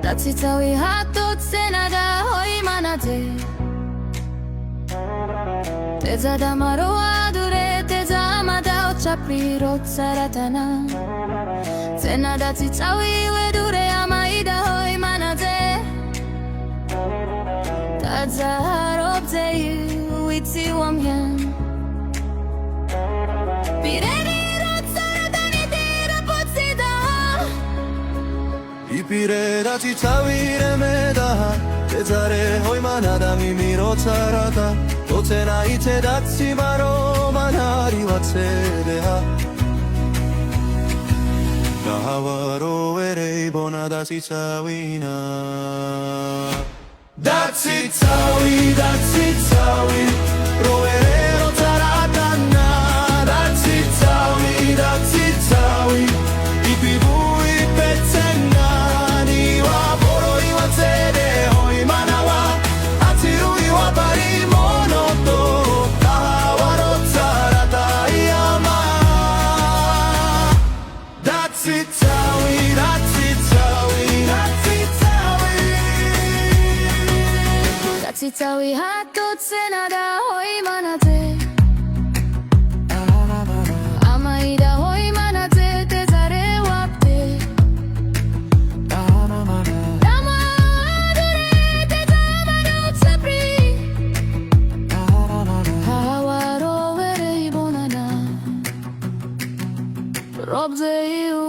Dați cały hatot senada hoi manate Te zadamaro adure te zamada ochapri rotsaratana Senada ci cały wedure amaida hoi manate Ta zaharobze uitsi wamyan Pireni rotsaratani tira potsida Ipireda ci cały remeda Te zare hoi manada mimiro tsarata Totena ite datsi maro manari watsedeha Dahawaro erei bona datsi cawina Datsi cawi Roerero taratana Datsi cawi Ipibui petsenga Niwa boro iwatsede hoi manawa Atiru iwa parimono to Dahawaro tarata iyama Datsi cawi Dați cały hatot senada hoi manate Amaida hoi manate te zare wapte Dama adure te zamano tsapri Hawaro verei bonana Robze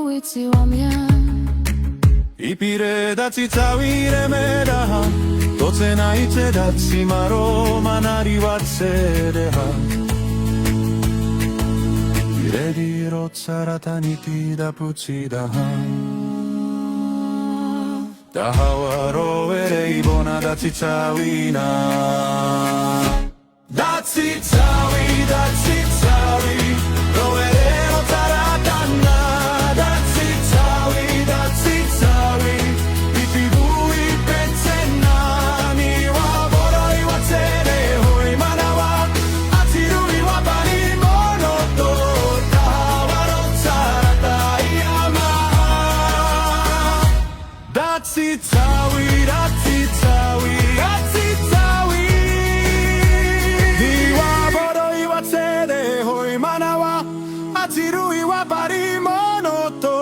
uitsi wamyan Ipireda ci cały remeda Tocena ite datsi maro manari watsedeha Iredi rotsarata nitida putsidaha Dahawaro erei bona datsi cawina Datsi cawi Roerero taratana Datsi cawi Ipibui petsenna Niwa boro iwatsede hoi manawa Atiru iwa parimono to Dahawaro tsarata iyama Datsi cawi Niwa boro iwatsede hoi manawa Atiru iwa parimono to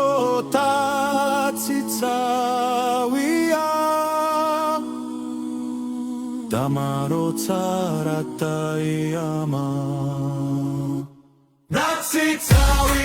Datsi cawi Damaro tsarata iyama Datsi cawi